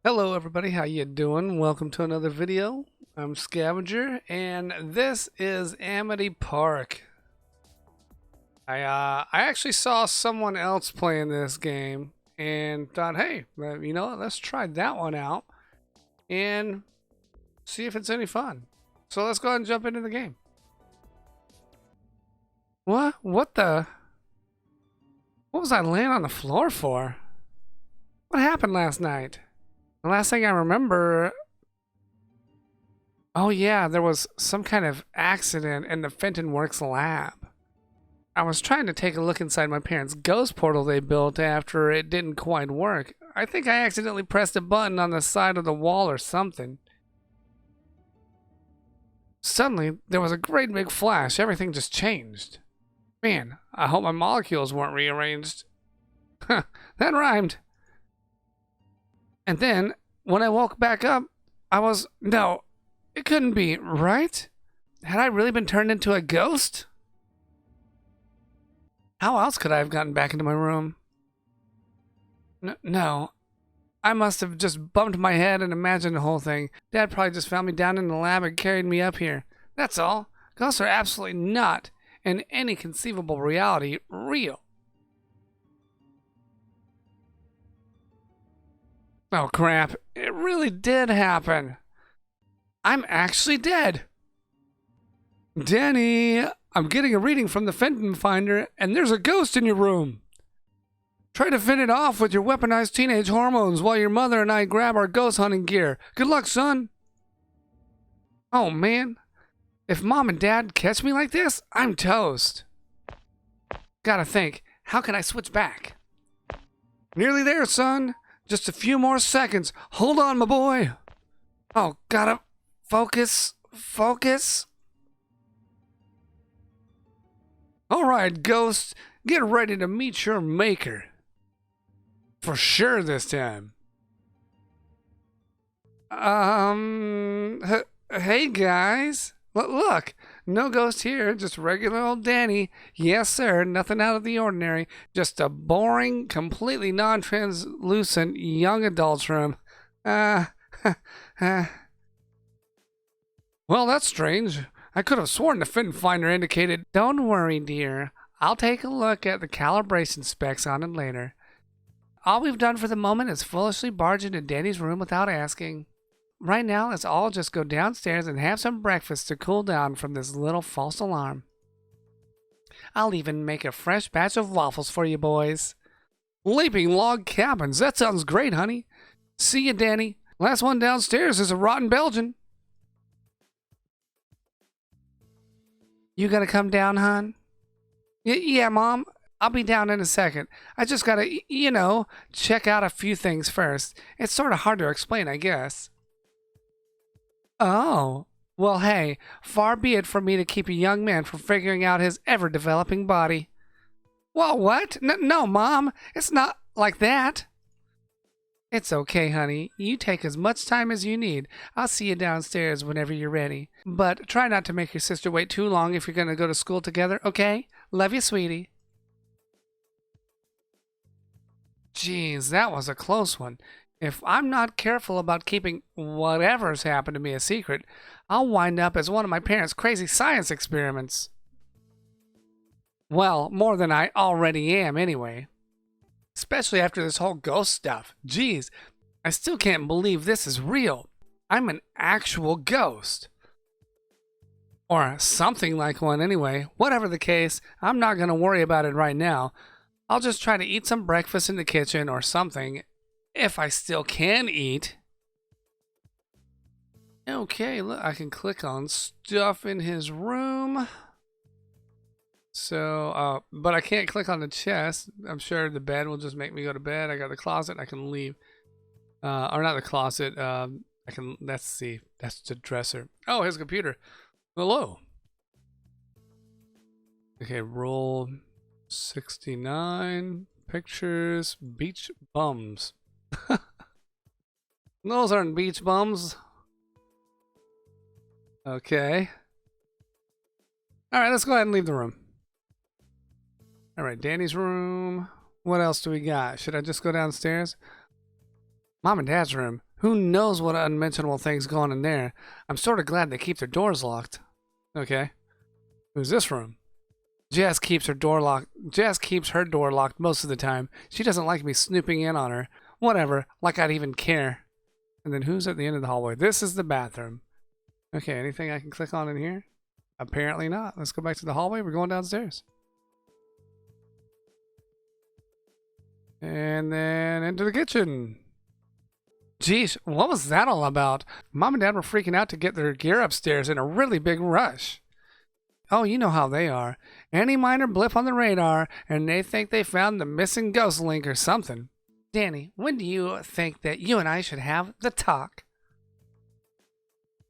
Hello everybody, how you doing? Welcome to another video. I'm Scavenger and this is Amity Park. I actually saw someone else playing this game and thought, hey, you know what, let's try that one out and see if it's any fun. So let's go ahead and jump into the game. What? What was I laying on the floor for? What happened last night? The last thing I remember, oh yeah, there was some kind of accident in the Fenton Works lab. I was trying to take a look inside my parents' ghost portal they built after it didn't quite work. I think I accidentally pressed a button on the side of the wall or something. Suddenly, there was a great big flash. Everything just changed. Man, I hope my molecules weren't rearranged. Huh, that rhymed. And then, when I woke back up, no, it couldn't be, right? Had I really been turned into a ghost? How else could I have gotten back into my room? No, I must have just bumped my head and imagined the whole thing. Dad probably just found me down in the lab and carried me up here. That's all. Ghosts are absolutely not, in any conceivable reality, real. Oh crap, it really did happen. I'm actually dead. Danny, I'm getting a reading from the Fenton Finder, and there's a ghost in your room. Try to fend it off with your weaponized teenage hormones while your mother and I grab our ghost hunting gear. Good luck, son. Oh man, if mom and dad catch me like this, I'm toast. Gotta think, how can I switch back? Nearly there, son. Just a few more seconds. Hold on, my boy. Oh, gotta focus. All right, Ghost, get ready to meet your maker. For sure this time. Hey guys. Look, no ghost here, just regular old Danny. Yes, sir, nothing out of the ordinary. Just a boring, completely non-translucent young adult's room. Well, that's strange. I could have sworn the Fenton Finder indicated... Don't worry, dear. I'll take a look at the calibration specs on it later. All we've done for the moment is foolishly barge into Danny's room without asking. Right now, let's all just go downstairs and have some breakfast to cool down from this little false alarm. I'll even make a fresh batch of waffles for you boys. Leaping log cabins, that sounds great, honey. See you, Danny. Last one downstairs is a rotten Belgian. You gonna come down, hon? Yeah, Mom. I'll be down in a second. I just gotta, check out a few things first. It's sort of hard to explain, I guess. Oh, well, hey, far be it from me to keep a young man from figuring out his ever-developing body. Well, what? No, Mom, it's not like that. It's okay, honey. You take as much time as you need. I'll see you downstairs whenever you're ready. But try not to make your sister wait too long if you're going to go to school together, okay? Love you, sweetie. Jeez, that was a close one. If I'm not careful about keeping whatever's happened to me a secret, I'll wind up as one of my parents' crazy science experiments. Well, more than I already am anyway. Especially after this whole ghost stuff. Jeez, I still can't believe this is real. I'm an actual ghost. Or something like one anyway. Whatever the case, I'm not going to worry about it right now. I'll just try to eat some breakfast in the kitchen or something. If I still can eat. Okay, look, I can click on stuff in his room. So, but I can't click on the chest. I'm sure the bed will just make me go to bed. I got the closet, I can leave. Or not the closet, let's see, that's the dresser. Oh, his computer. Hello. Okay, roll 69, pictures, beach bums. Those aren't beach bums. Okay. Alright, let's go ahead and leave the room. Alright, Danny's room. What else do we got? Should I just go downstairs? Mom and Dad's room. Who knows what unmentionable things go on in there? I'm sort of glad they keep their doors locked. Okay. Who's this room? Jess keeps her door locked. Jess keeps her door locked most of the time. She doesn't like me snooping in on her. Whatever, like I'd even care. And then who's at the end of the hallway? This is the bathroom. Okay, anything I can click on in here? Apparently not. Let's go back to the hallway. We're going downstairs. And then into the kitchen. Geez, what was that all about? Mom and Dad were freaking out to get their gear upstairs in a really big rush. Oh, you know how they are. Any minor blip on the radar, and they think they found the missing ghost link or something. Danny, when do you think that you and I should have the talk?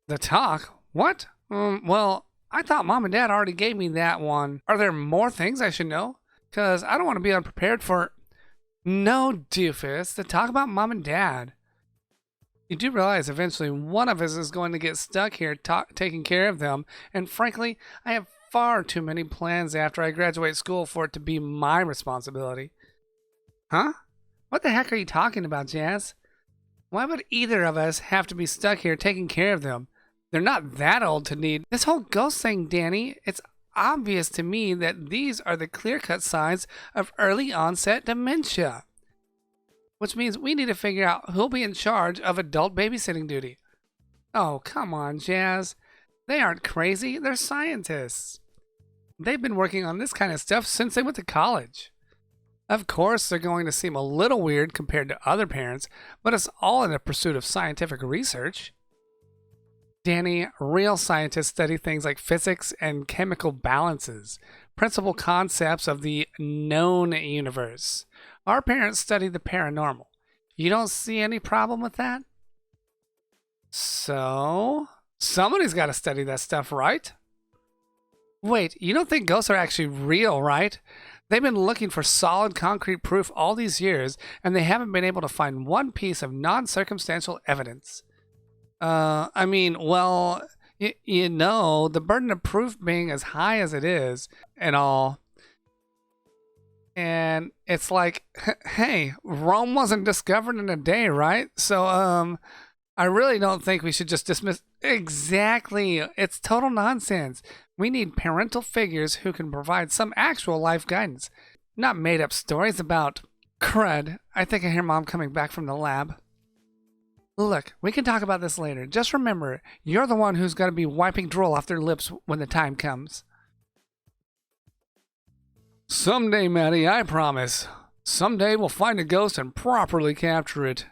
The talk? What? Well, I thought Mom and Dad already gave me that one. Are there more things I should know? Because I don't want to be unprepared for... No, doofus. The talk about Mom and Dad. You do realize eventually one of us is going to get stuck here taking care of them, and frankly, I have far too many plans after I graduate school for it to be my responsibility. Huh? What the heck are you talking about, Jazz? Why would either of us have to be stuck here taking care of them? They're not that old to need this whole ghost thing, Danny. It's obvious to me that these are the clear-cut signs of early onset dementia. Which means we need to figure out who'll be in charge of adult babysitting duty. Oh, come on, Jazz. They aren't crazy. They're scientists. They've been working on this kind of stuff since they went to college. Of course, they're going to seem a little weird compared to other parents, but it's all in the pursuit of scientific research. Danny, real scientists study things like physics and chemical balances, principal concepts of the known universe. Our parents study the paranormal. You don't see any problem with that? So, somebody's got to study that stuff, right? Wait, you don't think ghosts are actually real, right? They've been looking for solid concrete proof all these years, and they haven't been able to find one piece of non-circumstantial evidence. Well, you know, the burden of proof being as high as it is and all. And it's like, hey, Rome wasn't discovered in a day, right? So, I really don't think we should just dismiss. Exactly. It's total nonsense. We need parental figures who can provide some actual life guidance, not made up stories about crud. I think I hear Mom coming back from the lab. Look, we can talk about this later. Just remember, you're the one who's got to be wiping drool off their lips when the time comes. Someday, Maddie, I promise. Someday we'll find a ghost and properly capture it.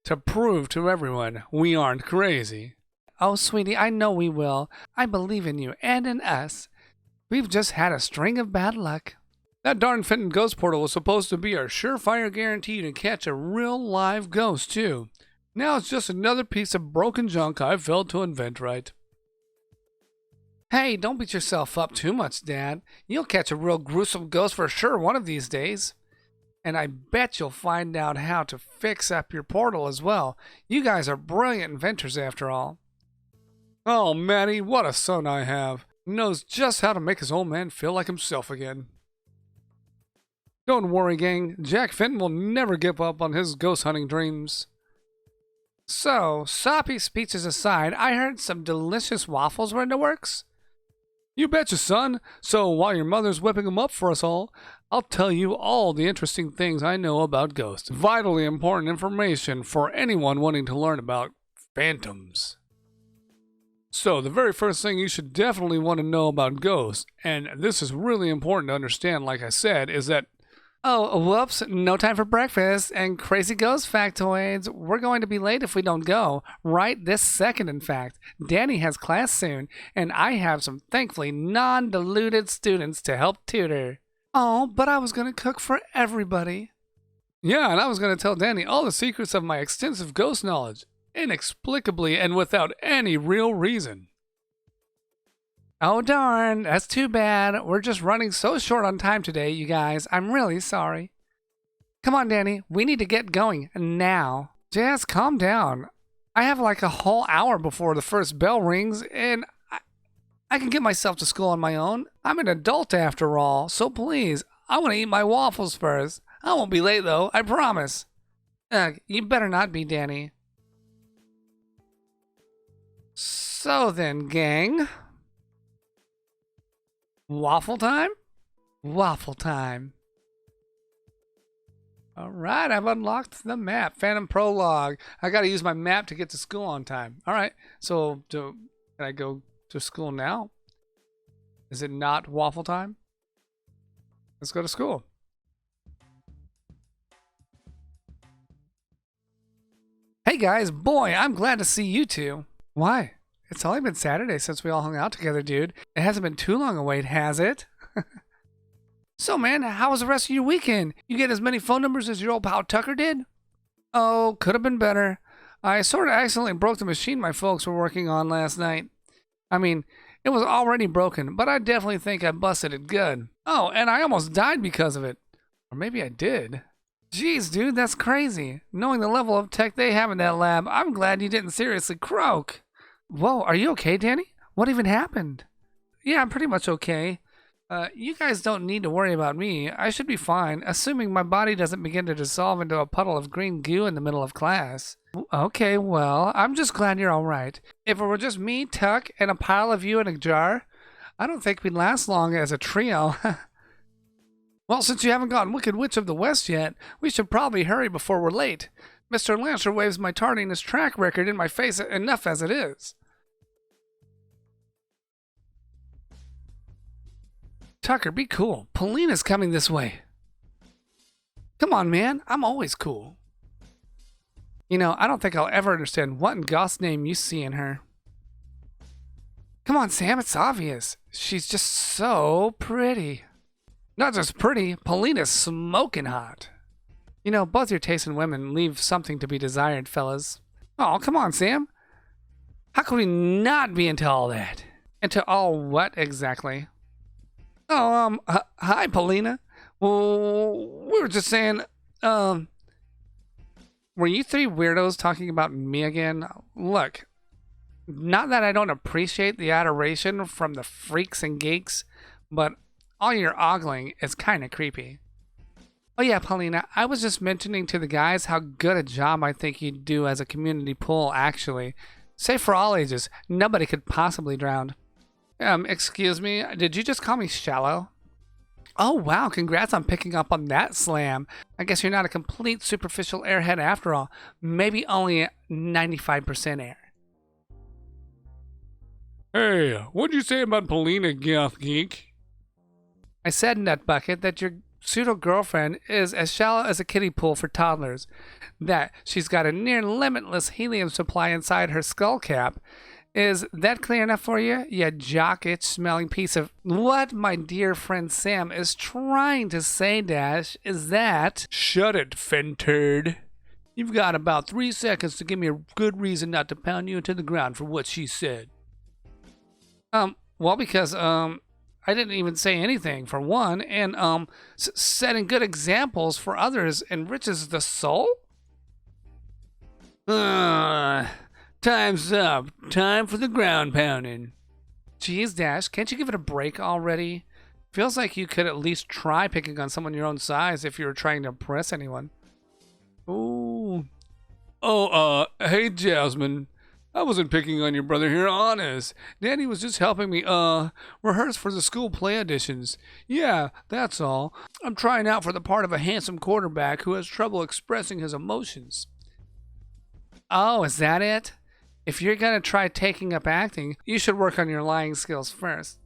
To prove to everyone we aren't crazy. Oh, sweetie, I know we will. I believe in you and in us. We've just had a string of bad luck. That darn Fenton ghost portal was supposed to be our surefire guarantee to catch a real live ghost, too. Now it's just another piece of broken junk I failed to invent right. Hey, don't beat yourself up too much, Dad. You'll catch a real gruesome ghost for sure one of these days. And I bet you'll find out how to fix up your portal as well. You guys are brilliant inventors after all. Oh, Maddie, what a son I have. Knows just how to make his old man feel like himself again. Don't worry, gang. Jack Fenton will never give up on his ghost hunting dreams. So, soppy speeches aside, I heard some delicious waffles were in the works. You betcha, son. So while your mother's whipping them up for us all, I'll tell you all the interesting things I know about ghosts. Vitally important information for anyone wanting to learn about phantoms. So the very first thing you should definitely want to know about ghosts, and this is really important to understand, like I said, is that... Oh, whoops, no time for breakfast and crazy ghost factoids. We're going to be late if we don't go. Right this second, in fact. Danny has class soon, and I have some thankfully non-deluded students to help tutor. Oh, but I was going to cook for everybody. Yeah, and I was going to tell Danny all the secrets of my extensive ghost knowledge, inexplicably and without any real reason. Oh darn, that's too bad. We're just running so short on time today, you guys. I'm really sorry. Come on, Danny. We need to get going now. Jazz, calm down. I have like a whole hour before the first bell rings, and I can get myself to school on my own. I'm an adult after all, so please, I want to eat my waffles first. I won't be late though, I promise. Ugh, you better not be, Danny. So then, gang. Waffle time? Waffle time. Alright, I've unlocked the map. Phantom Prologue. I gotta use my map to get to school on time. Alright, so can I go to school now? Is it not waffle time? Let's go to school. Hey guys, boy, I'm glad to see you two. Why? It's only been Saturday since we all hung out together, dude. It hasn't been too long a wait, has it? So, man, how was the rest of your weekend? You get as many phone numbers as your old pal Tucker did? Oh, could have been better. I sort of accidentally broke the machine my folks were working on last night. I mean, it was already broken, but I definitely think I busted it good. Oh, and I almost died because of it. Or maybe I did. Jeez, dude, that's crazy. Knowing the level of tech they have in that lab, I'm glad you didn't seriously croak. Whoa, are you okay, Danny? What even happened? Yeah, I'm pretty much okay. You guys don't need to worry about me. I should be fine, assuming my body doesn't begin to dissolve into a puddle of green goo in the middle of class. Okay, well, I'm just glad you're alright. If it were just me, Tuck, and a pile of you in a jar, I don't think we'd last long as a trio. Well, since you haven't gotten Wicked Witch of the West yet, we should probably hurry before we're late. Mr. Lancer waves my tardiness track record in my face enough as it is. Tucker, be cool. Polina's coming this way. Come on, man. I'm always cool. You know, I don't think I'll ever understand what in God's name you see in her. Come on, Sam. It's obvious. She's just so pretty. Not just pretty. Polina's smoking hot. You know, both your tastes in women leave something to be desired, fellas. Oh, come on, Sam. How could we not be into all that? Into all what exactly? Oh, hi, Paulina. Well, we were just saying, were you three weirdos talking about me again? Look, not that I don't appreciate the adoration from the freaks and geeks, but all your ogling is kind of creepy. Oh yeah, Paulina, I was just mentioning to the guys how good a job I think you'd do as a community pool, actually. Safe for all ages. Nobody could possibly drown. Excuse me, did you just call me shallow? Oh wow, congrats on picking up on that slam. I guess you're not a complete superficial airhead after all. Maybe only 95% air. Hey, what'd you say about Paulina, goth geek? I said, Nutbucket, that your pseudo-girlfriend is as shallow as a kiddie pool for toddlers. That she's got a near-limitless helium supply inside her skull cap. Is that clear enough for you, you jock-itch-smelling piece of... What my dear friend Sam is trying to say, Dash, is that... Shut it, Fenterd. You've got about 3 seconds to give me a good reason not to pound you into the ground for what she said. Well, because, I didn't even say anything, for one, and, setting good examples for others enriches the soul? Time's up. Time for the ground pounding. Geez, Dash, can't you give it a break already? Feels like you could at least try picking on someone your own size if you were trying to impress anyone. Ooh. Hey, Jasmine. I wasn't picking on your brother here, honest. Danny was just helping me, rehearse for the school play auditions. Yeah, that's all. I'm trying out for the part of a handsome quarterback who has trouble expressing his emotions. Oh, is that it? If you're gonna try taking up acting, you should work on your lying skills first.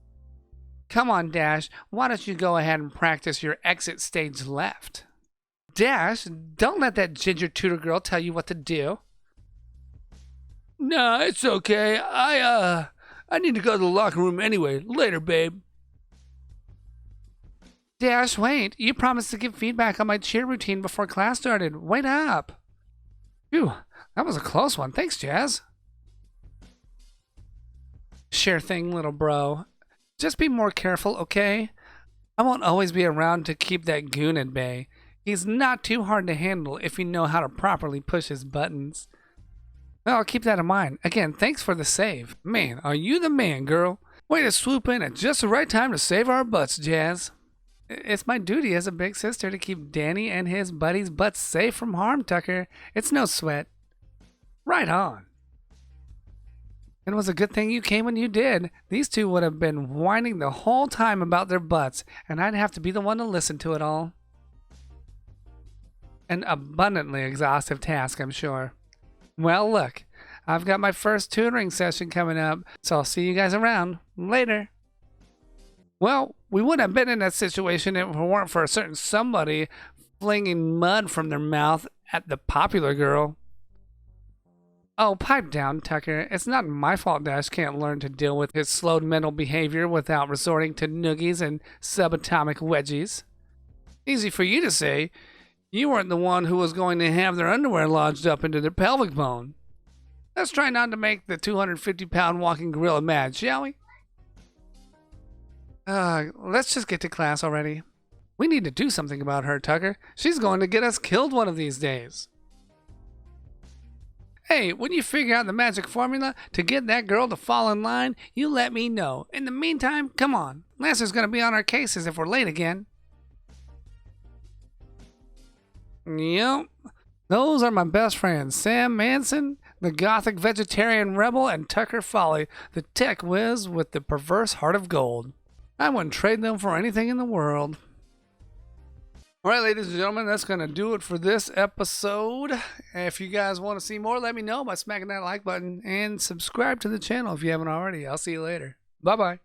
Come on, Dash, why don't you go ahead and practice your exit stage left? Dash, don't let that ginger tutor girl tell you what to do. Nah, it's okay. I need to go to the locker room anyway. Later, babe. Dash, wait. You promised to give feedback on my cheer routine before class started. Wait up. Phew, that was a close one. Thanks, Jazz. Sure thing, little bro. Just be more careful, okay? I won't always be around to keep that goon at bay. He's not too hard to handle if you know how to properly push his buttons. Well, I'll keep that in mind. Again, thanks for the save. Man, are you the man, girl? Way to swoop in at just the right time to save our butts, Jazz. It's my duty as a big sister to keep Danny and his buddies' butts safe from harm, Tucker. It's no sweat. Right on. It was a good thing you came when you did. These two would have been whining the whole time about their butts, and I'd have to be the one to listen to it all. An abundantly exhaustive task, I'm sure. Well, look, I've got my first tutoring session coming up, so I'll see you guys around. Later. Well, we wouldn't have been in that situation if it weren't for a certain somebody flinging mud from their mouth at the popular girl. Oh, pipe down, Tucker. It's not my fault Dash can't learn to deal with his slowed mental behavior without resorting to noogies and subatomic wedgies. Easy for you to say. You weren't the one who was going to have their underwear lodged up into their pelvic bone. Let's try not to make the 250-pound walking gorilla mad, shall we? Let's just get to class already. We need to do something about her, Tucker. She's going to get us killed one of these days. Hey, when you figure out the magic formula to get that girl to fall in line, you let me know. In the meantime, come on. Lancer's going to be on our cases if we're late again. Yep. Those are my best friends, Sam Manson, the gothic vegetarian rebel, and Tucker Foley, the tech whiz with the perverse heart of gold. I wouldn't trade them for anything in the world. All right, ladies and gentlemen, that's going to do it for this episode. If you guys want to see more, let me know by smacking that like button and subscribe to the channel if you haven't already. I'll see you later. Bye-bye.